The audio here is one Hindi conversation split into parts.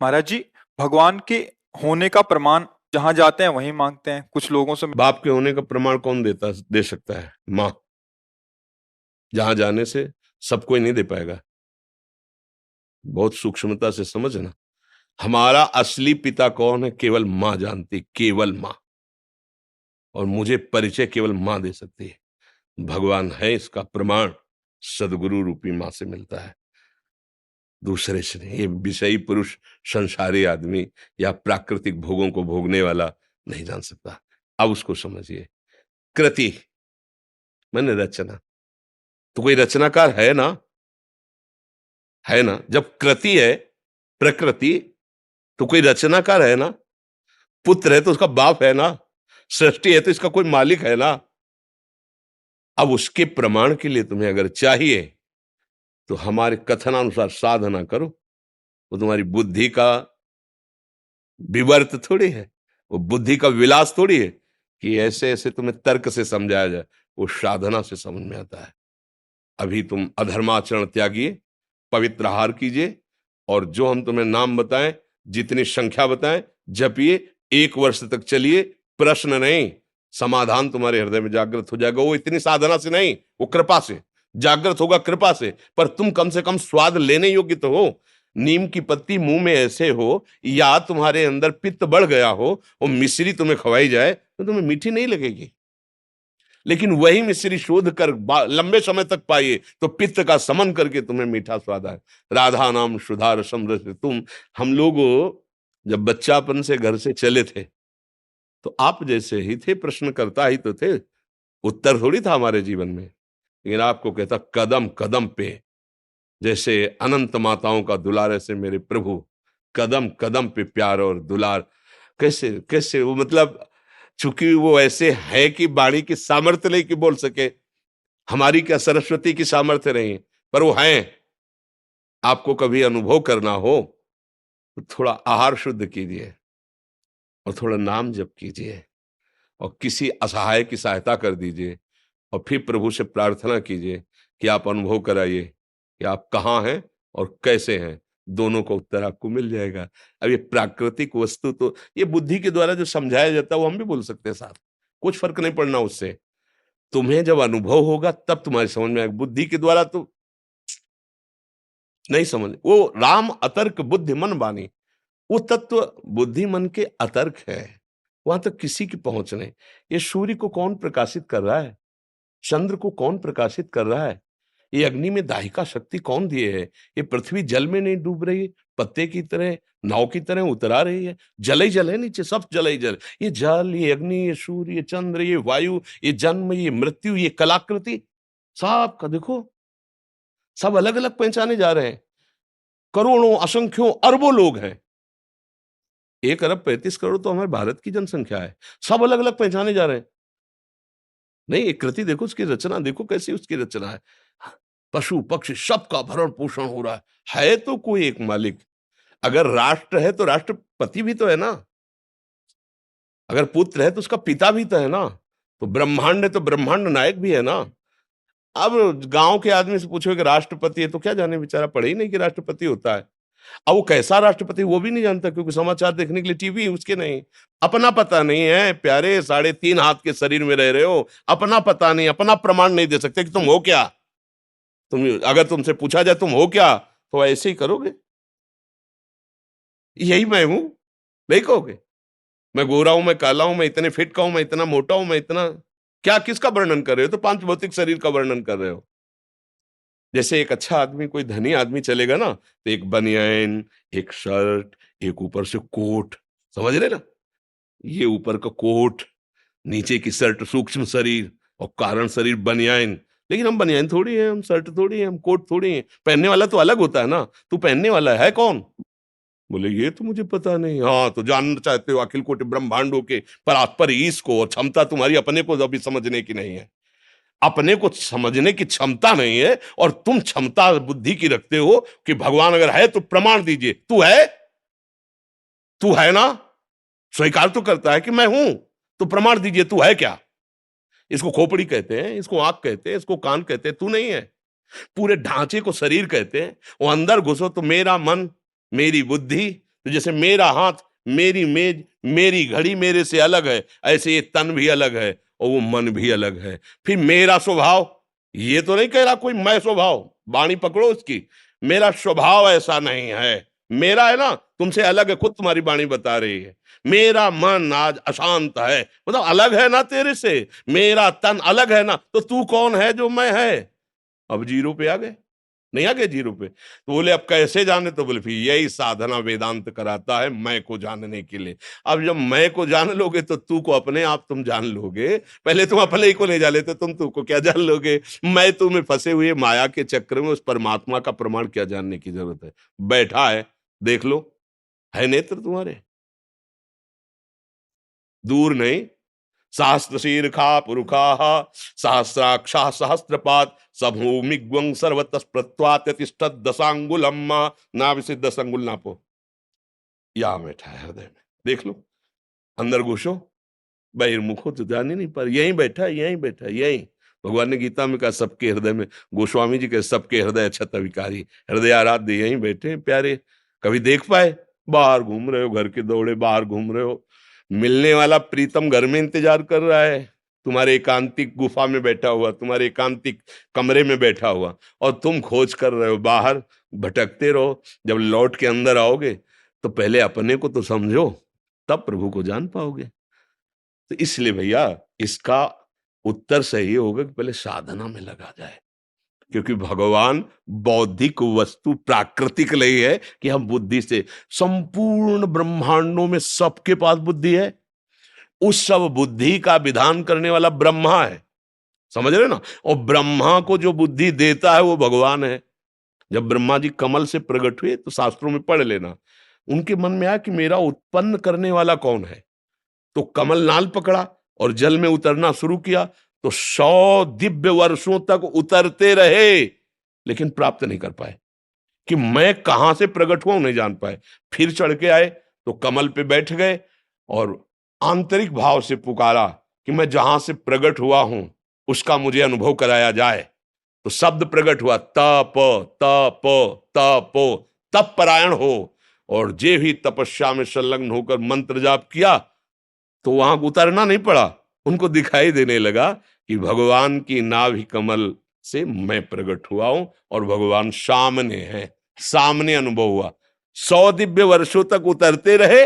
महाराज जी, भगवान के होने का प्रमाण जहां जाते हैं वहीं मांगते हैं। कुछ लोगों से बाप के होने का प्रमाण कौन दे सकता है? माँ। जहां जाने से सब कोई नहीं दे पाएगा। बहुत सूक्ष्मता से समझना। हमारा असली पिता कौन है केवल माँ जानती, केवल माँ। और मुझे परिचय केवल माँ दे सकती है। भगवान है इसका प्रमाण सदगुरु रूपी माँ से मिलता है, दूसरे से नहीं। ये विषयी पुरुष, संसारी आदमी या प्राकृतिक भोगों को भोगने वाला नहीं जान सकता। अब उसको समझिए। कृति मैंने रचना, तो कोई रचनाकार है ना? है ना? जब कृति है प्रकृति, तो कोई रचनाकार है ना? पुत्र है तो उसका बाप है ना? सृष्टि है तो इसका कोई मालिक है ना? अब उसके प्रमाण के लिए तुम्हें अगर चाहिए तो हमारे कथनानुसार साधना करो। वो तुम्हारी बुद्धि का विवर्त थोड़ी है, वो बुद्धि का विलास थोड़ी है कि ऐसे ऐसे तुम्हें तर्क से समझाया जाए। वो साधना से समझ में आता है। अभी तुम अधर्माचरण त्यागिए, पवित्र आहार कीजिए, और जो हम तुम्हें नाम बताएं, जितनी संख्या बताएं, जपिए। 1 वर्ष तक चलिए, प्रश्न नहीं, समाधान तुम्हारे हृदय में जागृत हो जाएगा। वो इतनी साधना से नहीं, वो कृपा से जागृत होगा, कृपा से। पर तुम कम से कम स्वाद लेने योग्य तो हो। नीम की पत्ती मुंह में ऐसे हो, या तुम्हारे अंदर पित्त बढ़ गया हो, वो मिश्री तुम्हें खवाई जाए तो तुम्हें मीठी नहीं लगेगी। लेकिन वही मिश्री शोध कर लंबे समय तक पाइए तो पित्त का समन करके तुम्हें मीठा स्वाद आए। राधा नाम सुधा रसम रस तुम। हम लोग जब बच्चापन से घर से चले थे तो आप जैसे ही थे, प्रश्न करता ही तो थे, उत्तर थोड़ी था हमारे जीवन में। लेकिन आपको कहता कदम कदम पे, जैसे अनंत माताओं का दुलार ऐसे मेरे प्रभु, कदम कदम पे प्यार और दुलार। कैसे कैसे वो, मतलब चूंकि वो ऐसे है कि वाणी की सामर्थ्य नहीं कि बोल सके। हमारी क्या सरस्वती की सामर्थ्य नहीं, पर वो हैं। आपको कभी अनुभव करना हो तो थोड़ा आहार शुद्ध कीजिए और थोड़ा नाम जप कीजिए और किसी असहाय की सहायता कर दीजिए, और फिर प्रभु से प्रार्थना कीजिए कि आप अनुभव कराइए कि आप कहाँ हैं और कैसे हैं। दोनों का उत्तर आपको मिल जाएगा। अब ये प्राकृतिक वस्तु तो ये बुद्धि के द्वारा जो समझाया जाता है वो हम भी बोल सकते हैं साथ, कुछ फर्क नहीं पड़ना उससे। तुम्हें जब अनुभव होगा तब तुम्हारी समझ में आएगा। बुद्धि के द्वारा तो नहीं समझ। वो राम अतर्क बुद्धि मन बानी, वो तत्व बुद्धि मन के अतर्क है, वहां तक किसी की पहुंच नहीं। ये सूर्य को कौन प्रकाशित कर रहा है? चंद्र को कौन प्रकाशित कर रहा है? ये अग्नि में दाहिका शक्ति कौन दिए है? ये पृथ्वी जल में नहीं डूब रही, पत्ते की तरह, नाव की तरह उतरा रही है। जल ही जल है, नीचे सब जल ही जल। ये जल, ये अग्नि, ये सूर्य, ये चंद्र, ये वायु, ये जन्म, ये मृत्यु, ये कलाकृति, सब का देखो, सब अलग अलग पहचाने जा रहे हैं। करोड़ों, असंख्यों, अरबों लोग हैं। 1 अरब 35 करोड़ तो हमारे भारत की जनसंख्या है। सब अलग अलग पहचाने जा रहे हैं। नहीं, एक कृति देखो, उसकी रचना देखो कैसी उसकी रचना है। पशु पक्षी सबका भरण पोषण हो रहा है तो कोई एक मालिक। अगर राष्ट्र है तो राष्ट्रपति भी तो है ना। अगर पुत्र है तो उसका पिता भी तो है ना। तो ब्रह्मांड है तो ब्रह्मांड नायक भी है ना। अब गांव के आदमी से पूछो कि राष्ट्रपति है तो क्या जाने, बेचारा पढ़े ही नहीं कि राष्ट्रपति होता है। अब वो कैसा राष्ट्रपति वो भी नहीं जानता, क्योंकि समाचार देखने के लिए टीवी उसके नहीं। अपना पता नहीं है प्यारे, 3.5 हाथ के शरीर में रह रहे हो, अपना पता नहीं, अपना प्रमाण नहीं दे सकते कि तुम हो क्या। तुम अगर तुमसे पूछा जाए तुम हो क्या, तो ऐसे ही करोगे, यही मैं हूं, नहीं कहोगे। मैं गोरा हूं, मैं काला हूं, मैं इतने फिट का हूं, मैं इतना मोटा हूं, मैं इतना क्या, किसका वर्णन कर रहे हो? तो 5 भौतिक शरीर का वर्णन कर रहे हो। जैसे एक अच्छा आदमी, कोई धनी आदमी चलेगा ना, तो एक बनियान, एक शर्ट, एक ऊपर से कोट, समझ रहे ना? ये ऊपर का कोट, नीचे की शर्ट, सूक्ष्म शरीर, और कारण शरीर बनियान। लेकिन हम बनियान थोड़ी है, हम शर्ट थोड़ी है, हम कोट थोड़ी है। पहनने वाला तो अलग होता है ना। तू पहनने वाला है कौन? बोले ये तो मुझे पता नहीं। हाँ, तो जानना चाहते हो अखिल कोटि ब्रह्मांडों के पर ईश को, और क्षमता तुम्हारी अपने को अभी समझने की नहीं है। अपने को समझने की क्षमता नहीं है, और तुम क्षमता बुद्धि की रखते हो कि भगवान अगर है तो प्रमाण दीजिए। तू है, तू है ना? स्वीकार तो करता है कि मैं हूं, तो प्रमाण दीजिए, तू है क्या? इसको खोपड़ी कहते हैं, इसको आंख कहते हैं, इसको कान कहते हैं। तू नहीं है। पूरे ढांचे को शरीर कहते हैं। वो अंदर घुसो तो मेरा मन, मेरी बुद्धि, तो जैसे मेरा हाथ, मेरी मेज, मेरी घड़ी मेरे से अलग है, ऐसे ये तन भी अलग है और वो मन भी अलग है। फिर मेरा स्वभाव, ये तो नहीं कह रहा कोई मैं स्वभाव, वाणी पकड़ो उसकी, मेरा स्वभाव ऐसा नहीं है, मेरा है ना तुमसे अलग है, खुद तुम्हारी वाणी बता रही है। मेरा मन आज अशांत है, मतलब अलग है ना तेरे से। मेरा तन अलग है ना, तो तू कौन है जो मैं है? अब जीरो पे आ गए, नहीं आ गए जीरो पे? तो बोले अब कैसे जाने? तो बोले फिर यही साधना वेदांत कराता है, मैं को जानने के लिए। अब जब मैं को जान लोगे तो तू को अपने आप तुम जान लोगे। पहले तुम अपने ही को नहीं जान लेते, तुम तू को क्या जान लोगे? मैं तुम्हें फंसे हुए माया के चक्र में उस परमात्मा का प्रमाण क्या जानने की जरूरत है? बैठा है, देख लो, है नेत्र तुम्हारे, दूर नहीं। सहस्त्र शीर्षा पुरुखा सहस्राक्षा सहस्त्रपात सभूमिग्वं सर्वतः प्रत्वात्यतिष्ठत् दशांगुलम, नाभि से 10 अंगुल नापो। यहां बैठा है हृदय में, देख लो, अंदर घुसो, बहिर्मुखो तो जान ही नहीं पर, यहीं बैठा है, यहीं बैठा है, यहीं। भगवान ने गीता में कहा सबके हृदय में, गोस्वामी जी के सबके हृदय क्षत विकारी, हृदय आराध्य यहीं बैठे हैं प्यारे। कभी देख पाए? बाहर घूम रहे हो, घर के दौड़े बाहर घूम रहे हो, मिलने वाला प्रीतम घर में इंतजार कर रहा है, तुम्हारे एकांतिक गुफा में बैठा हुआ, तुम्हारे एकांतिक कमरे में बैठा हुआ, और तुम खोज कर रहे हो बाहर, भटकते रहो। जब लौट के अंदर आओगे तो पहले अपने को तो समझो, तब प्रभु को जान पाओगे। तो इसलिए भैया इसका उत्तर सही होगा कि पहले साधना में लगा जाए, क्योंकि भगवान बौद्धिक वस्तु प्राकृतिक नहीं है कि हम बुद्धि से, संपूर्ण ब्रह्मांडों में सबके पास बुद्धि है, उस सब बुद्धि का विधान करने वाला ब्रह्मा है, समझ रहे ना? और ब्रह्मा को जो बुद्धि देता है वो भगवान है। जब ब्रह्मा जी कमल से प्रकट हुए तो शास्त्रों में पढ़ लेना, उनके मन में आया कि मेरा उत्पन्न करने वाला कौन है, तो कमल नाल पकड़ा और जल में उतरना शुरू किया, तो 100 दिव्य वर्षों तक उतरते रहे लेकिन प्राप्त नहीं कर पाए, कि मैं कहां से प्रकट हुआ नहीं जान पाए। फिर चढ़ के आए तो कमल पे बैठ गए और आंतरिक भाव से पुकारा कि मैं जहां से प्रकट हुआ हूं उसका मुझे अनुभव कराया जाए। तो शब्द प्रकट हुआ, तप तप तपो, तप परायण हो। और जे भी तपस्या में संलग्न होकर मंत्र जाप किया तो वहां उतरना नहीं पड़ा, उनको दिखाई देने लगा कि भगवान की नाभि कमल से मैं प्रकट हुआ हूं और भगवान सामने है, सामने अनुभव हुआ। 100 दिव्य वर्षों तक उतरते रहे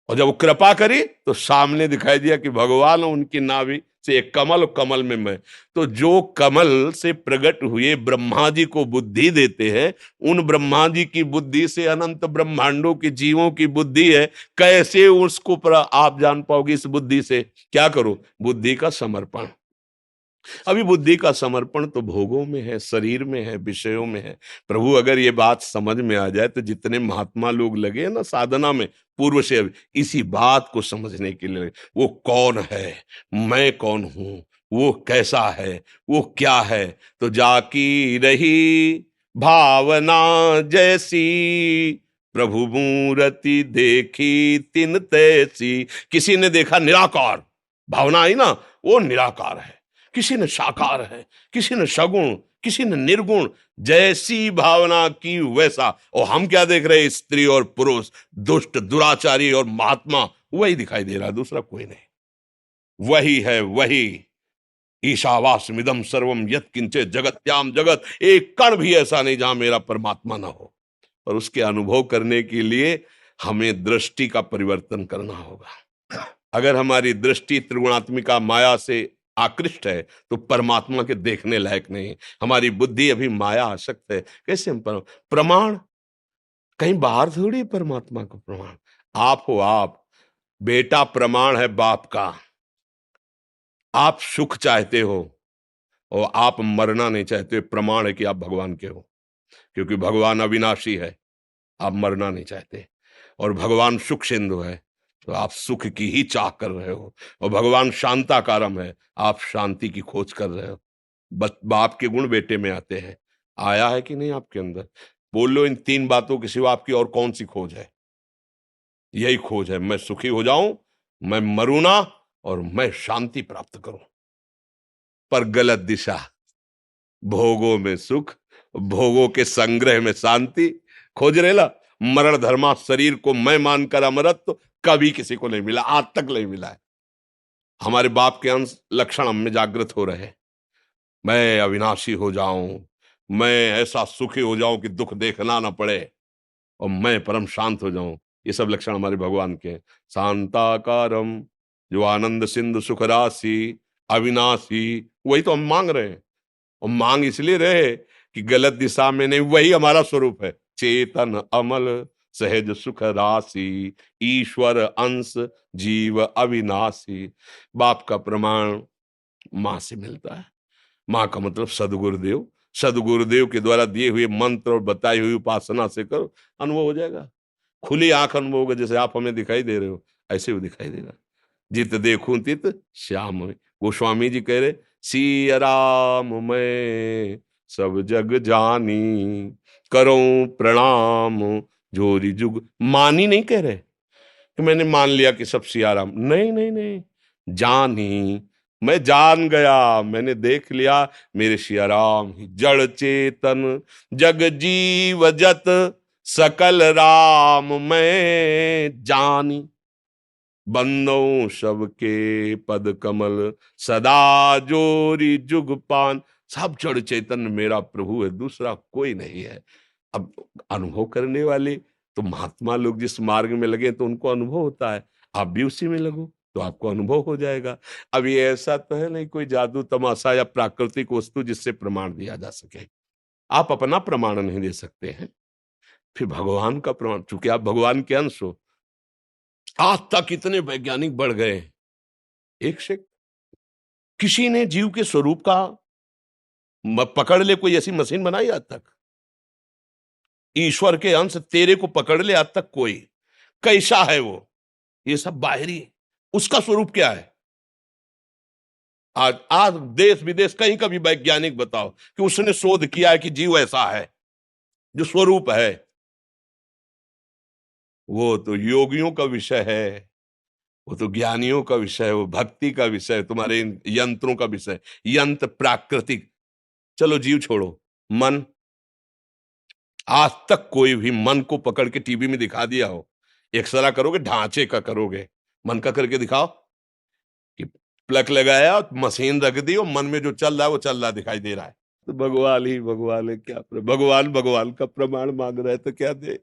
और जब वो कृपा करी तो सामने दिखाई दिया कि भगवान उनकी नाभि से एक कमल, कमल में मैं। तो जो कमल से प्रकट हुए ब्रह्मा जी को बुद्धि देते हैं, उन ब्रह्मा जी की बुद्धि से अनंत ब्रह्मांडों के जीवों की बुद्धि है, कैसे उसको आप जान पाओगे? इस बुद्धि से क्या करो? बुद्धि का समर्पण। अभी बुद्धि का समर्पण तो भोगों में है, शरीर में है, विषयों में है। प्रभु अगर ये बात समझ में आ जाए तो जितने महात्मा लोग लगे ना साधना में पूर्व से, अभी इसी बात को समझने के लिए, वो कौन है, मैं कौन हूं, वो कैसा है, वो क्या है, तो जाकी रही भावना जैसी, प्रभु मूर्ति देखी तिन तैसी। किसी ने देखा निराकार, भावना आई ना, वो निराकार है। किसी ने साकार है, किसी ने सगुण, किसी ने निर्गुण, जैसी भावना की वैसा। और हम क्या देख रहे हैं? स्त्री और पुरुष, दुष्ट दुराचारी और महात्मा, वही दिखाई दे रहा है, दूसरा कोई नहीं। वही है, वही ईशावास्यमिदं सर्वम यत्किंचित जगत्याम जगत, एक कण भी ऐसा नहीं जहां मेरा परमात्मा ना हो। और उसके अनुभव करने के लिए हमें दृष्टि का परिवर्तन करना होगा। अगर हमारी दृष्टि त्रिगुणात्मिका माया से आकृष्ट है तो परमात्मा के देखने लायक नहीं। हमारी बुद्धि अभी माया आसक्त है। कैसे हम प्रमाण कहीं बाहर थोड़ी परमात्मा को प्रमाण, आप हो। आप बेटा प्रमाण है बाप का। आप सुख चाहते हो और आप मरना नहीं चाहते, प्रमाण है कि आप भगवान के हो, क्योंकि भगवान अविनाशी है, आप मरना नहीं चाहते। और भगवान सुख सिंधु है तो आप सुख की ही चाह कर रहे हो। और भगवान शांताकारम है, आप शांति की खोज कर रहे हो। बाप के गुण बेटे में आते हैं, आया है कि नहीं आपके अंदर? बोल लो, इन 3 बातों के सिवा आपकी और कौन सी खोज है? यही खोज है, मैं सुखी हो जाऊं, मैं मरूं ना, और मैं शांति प्राप्त करूं। पर गलत दिशा, भोगों में सुख, भोगों के संग्रह में शांति खोज रहे ला। मरण धर्मा शरीर को मैं मानकर अमरत्व कभी किसी को नहीं मिला, आज तक नहीं मिला है। हमारे बाप के अंश लक्षण हम में जागृत हो रहे हैं। मैं अविनाशी हो जाऊं, मैं ऐसा सुखी हो जाऊं कि दुख देखना ना पड़े, और मैं परम शांत हो जाऊं। ये सब लक्षण हमारे भगवान के हैं। शांताकारम, जो आनंद सिंधु सुख राशि, अविनाशी, वही तो हम मांग रहे हैं। और मांग इसलिए रहे कि गलत दिशा में नहीं, वही हमारा स्वरूप है। चेतन अमल सहज सुख राशि, ईश्वर अंश जीव अविनाशी। बाप का प्रमाण मां से मिलता है। मां का मतलब सदगुरुदेव। सदगुरुदेव के द्वारा दिए हुए मंत्र और बताई हुई उपासना से करो, अनुभव हो जाएगा। खुली आंख अनुभव होगा। जैसे आप हमें दिखाई दे रहे हो, ऐसे वो दिखाई देगा। जित देखूं तित श्याम में। गोस्वामी जी कह रहे, सिया राम मैं सब जग जानी, करूं प्रणाम जोरी जुग। मानी नहीं कह रहे कि मैंने मान लिया कि सब सिया राम, नहीं नहीं नहीं, जानी, मैं जान गया, मैंने देख लिया मेरे सिया राम ही जड़ चेतन जग जीव जत सकल राम मैं जानी। बंदों सबके पद कमल सदा जोरी जुग पान। सब जड़ चैतन मेरा प्रभु है, दूसरा कोई नहीं है। अब अनुभव करने वाले तो महात्मा लोग जिस मार्ग में लगे तो उनको अनुभव होता है। आप भी उसी में लगो तो आपको अनुभव हो जाएगा। अब ये ऐसा तो है नहीं कोई जादू तमाशा या प्राकृतिक वस्तु जिससे प्रमाण दिया जा सके। आप अपना प्रमाण नहीं दे सकते हैं, फिर भगवान का प्रमाण, चूंकि आप भगवान के अंश हो। आज तक इतने वैज्ञानिक बढ़ गए, एक से किसी ने जीव के स्वरूप का पकड़ ले कोई ऐसी मशीन बनाई आज तक? ईश्वर के अंश तेरे को पकड़ ले आज तक कोई? कैसा है वो? ये सब बाहरी, उसका स्वरूप क्या है? आज आज देश विदेश कहीं का भी वैज्ञानिक बताओ कि उसने शोध किया है कि जीव ऐसा है जो स्वरूप है। वो तो योगियों का विषय है, वो तो ज्ञानियों का विषय है, वो भक्ति का विषय है, तुम्हारे इन यंत्रों का विषय। यंत्र प्राकृतिक। चलो जीव छोड़ो, मन। आज तक कोई भी मन को पकड़ के टीवी में दिखा दिया हो? एक्सरा करोगे, ढांचे का करोगे, मन का करके दिखाओ कि प्लग लगाया, मशीन रख दी और मन में जो चल रहा है वो चल रहा दिखाई दे रहा है। तो भगवान ही भगवान है, क्या भगवान भगवान का प्रमाण मांग रहा है तो क्या दे?